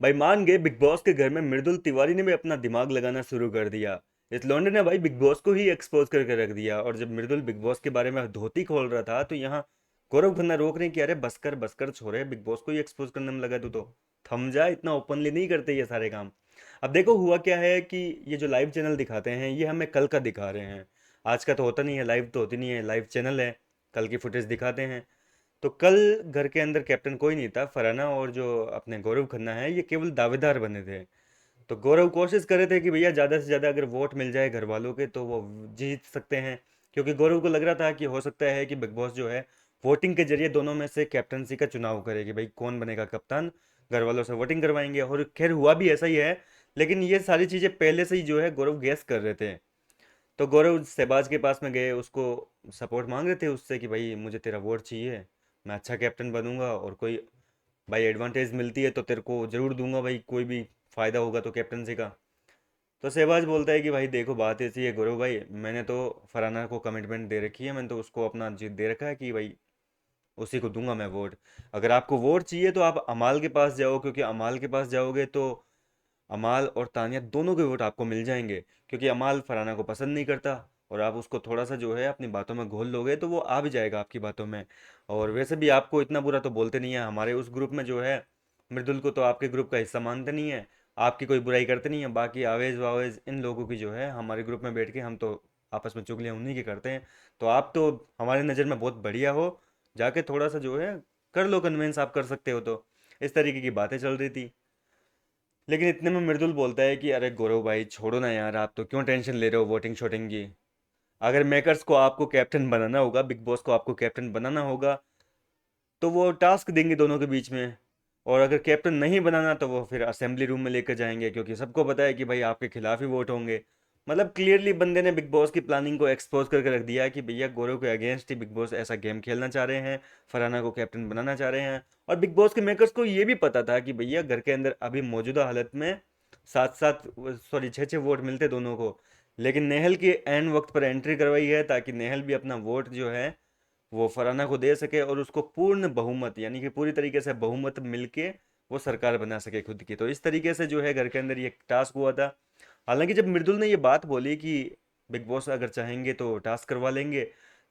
भाई मान गए बिग बॉस के घर में मृदुल तिवारी ने भी अपना दिमाग लगाना शुरू कर दिया। इस लौंडे ने भाई बिग बॉस को ही एक्सपोज करके रख दिया। और जब मृदुल बिग बॉस के बारे में धोती खोल रहा था तो यहाँ गौरव खन्ना रोक रहे हैं कि अरे बसकर छोरे, बिग बॉस को ही एक्सपोज करने में लगा तू तो थम जा, इतना ओपनली नहीं करते ये सारे काम। अब देखो हुआ क्या है कि ये जो लाइव चैनल दिखाते हैं ये हमें कल का दिखा रहे हैं। आज का तो होता नहीं है, लाइव तो होती नहीं है, लाइव चैनल है, कल की फुटेज दिखाते हैं। तो कल घर के अंदर कैप्टन कोई नहीं था, फरहाना और जो अपने गौरव खन्ना है ये केवल दावेदार बने थे। तो गौरव कोशिश कर रहे थे कि भैया ज़्यादा से ज़्यादा अगर वोट मिल जाए घर वालों के तो वो जीत सकते हैं। क्योंकि गौरव को लग रहा था कि हो सकता है कि बिग बॉस जो है वोटिंग के जरिए दोनों में से कैप्टनसी का चुनाव करे कि भाई कौन बनेगा कप्तान। घर वालों से वोटिंग करवाएंगे और खैर हुआ भी ऐसा ही है। लेकिन ये सारी चीज़ें पहले से ही जो है गौरव गैस कर रहे थे। तो गौरव शहबाज के पास में गए, उसको सपोर्ट मांग रहे थे उससे कि भाई मुझे तेरा वोट चाहिए, मैं अच्छा कैप्टन बनूंगा और कोई भाई एडवांटेज मिलती है तो तेरे को जरूर दूंगा भाई, कोई भी फायदा होगा तो कैप्टनसी का। तो शहबाज बोलता है कि भाई देखो बात ऐसी है गौरव भाई, मैंने तो फरहाना को कमिटमेंट दे रखी है, मैंने तो उसको अपना जीत दे रखा है कि भाई उसी को दूंगा मैं वोट। अगर आपको वोट चाहिए तो आप अमाल के पास जाओ, क्योंकि अमाल के पास जाओगे तो अमाल और तानिया दोनों के वोट आपको मिल जाएंगे। क्योंकि अमाल फरहाना को पसंद नहीं करता और आप उसको थोड़ा सा जो है अपनी बातों में घोल लोगे तो वो आ भी जाएगा आपकी बातों में। और वैसे भी आपको इतना बुरा तो बोलते नहीं है, हमारे उस ग्रुप में जो है मृदुल को तो आपके ग्रुप का हिस्सा मानते नहीं है, आपकी कोई बुराई करते नहीं है। बाकी आवेज वावेज इन लोगों की जो है हमारे ग्रुप में बैठ के हम तो आपस में चुगलियाँ उन्हीं की करते हैं। तो आप तो हमारी नज़र में बहुत बढ़िया हो, जाके थोड़ा सा जो है कर लो कन्विंस, आप कर सकते हो तो। इस तरीके की बातें चल रही थी। लेकिन इतने में मृदुल बोलता है कि अरे गौरव भाई छोड़ो ना यार, आप तो क्यों टेंशन ले रहे हो वोटिंग शोटिंग की। अगर मेकर्स को आपको कैप्टन बनाना होगा, बिग बॉस को आपको कैप्टन बनाना होगा तो वो टास्क देंगे दोनों के बीच में। और अगर कैप्टन नहीं बनाना तो वो फिर असेंबली रूम में लेकर जाएंगे, क्योंकि सबको पता है कि भाई आपके खिलाफ ही वोट होंगे। मतलब क्लियरली बंदे ने बिग बॉस की प्लानिंग को एक्सपोज करके रख दिया है कि भैया गौरव के अगेंस्ट ही बिग बॉस ऐसा गेम खेलना चाह रहे हैं, फरहाना को कैप्टन बनाना चाह रहे हैं। और बिग बॉस के मेकर्स को ये भी पता था कि भैया घर के अंदर अभी मौजूदा हालत में सात सात सॉरी छः छः वोट मिलते दोनों को। लेकिन नेहल की एंड वक्त पर एंट्री करवाई है ताकि नेहल भी अपना वोट जो है वो फरहाना को दे सके और उसको पूर्ण बहुमत यानी कि पूरी तरीके से बहुमत मिलके वो सरकार बना सके खुद की। तो इस तरीके से जो है घर के अंदर ये टास्क हुआ था। हालांकि जब मृदुल ने ये बात बोली कि बिग बॉस अगर चाहेंगे तो टास्क करवा लेंगे,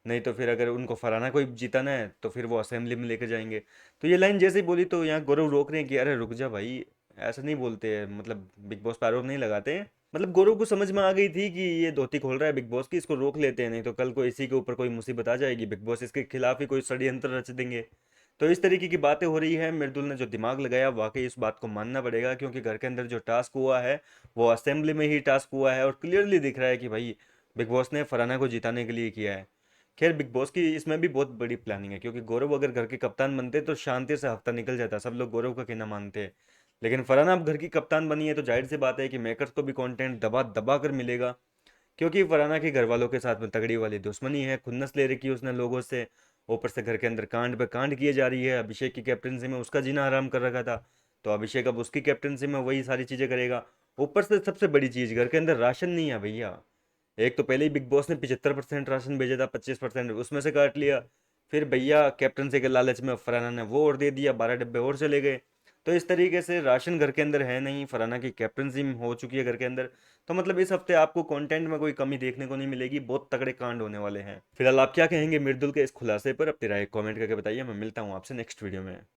नहीं तो फिर अगर उनको फरहाना को ही जिताना है तो फिर वो असेंबली में लेकर जाएंगे। तो ये लाइन जैसे ही बोली तो यहाँ गौरव रोक रहे हैं कि अरे रुक जा भाई, ऐसा नहीं बोलते हैं, मतलब बिग बॉस पर आरोप नहीं लगाते हैं। मतलब गौरव को समझ में आ गई थी कि ये धोती खोल रहा है बिग बॉस की, इसको रोक लेते हैं, नहीं तो कल को इसी के ऊपर कोई मुसीबत आ जाएगी, बिग बॉस इसके खिलाफ ही कोई षड्यंत्र रच देंगे। तो इस तरीके की बातें हो रही है। मृदुल ने जो दिमाग लगाया वाकई इस बात को मानना पड़ेगा, क्योंकि घर के अंदर जो टास्क हुआ है वो असेंबली में ही टास्क हुआ है और क्लियरली दिख रहा है कि भाई बिग बॉस ने फरहाना को जिताने के लिए किया है। खैर बिग बॉस की इसमें भी बहुत बड़ी प्लानिंग है, क्योंकि गौरव अगर घर के कप्तान बनते तो शांति से हफ्ता निकल जाता, सब लोग गौरव का कहना मानते हैं। लेकिन फरहाना अब घर की कप्तान बनी है तो जाहिर सी बात है कि मेकर्स को भी कंटेंट दबा दबा कर मिलेगा। क्योंकि फरहाना के घर वालों के साथ में तगड़ी वाली दुश्मनी है, खुन्नस ले रखी है उसने लोगों से। ऊपर से घर के अंदर कांड पे कांड किए जा रही है, अभिषेक की कैप्टनसी में उसका जीना हराम कर रखा था, तो अभिषेक अब उसकी कैप्टनसी में वही सारी चीज़ें करेगा। ऊपर से सबसे बड़ी चीज़, घर के अंदर राशन नहीं है भैया। एक तो पहले ही बिग बॉस ने 75% राशन भेजा था, 25% उसमें से काट लिया। फिर भैया कैप्टनसी के लालच में फरहाना ने वो और दे दिया, 12 डब्बे और चले गए। तो इस तरीके से राशन घर के अंदर है नहीं, फरहाना की कैप्टनसी हो चुकी है घर के अंदर। तो मतलब इस हफ्ते आपको कंटेंट में कोई कमी देखने को नहीं मिलेगी, बहुत तगड़े कांड होने वाले हैं। फिलहाल आप क्या कहेंगे मृदुल के इस खुलासे पर? अपनी राय कमेंट करके बताइए। मैं मिलता हूँ आपसे नेक्स्ट वीडियो में।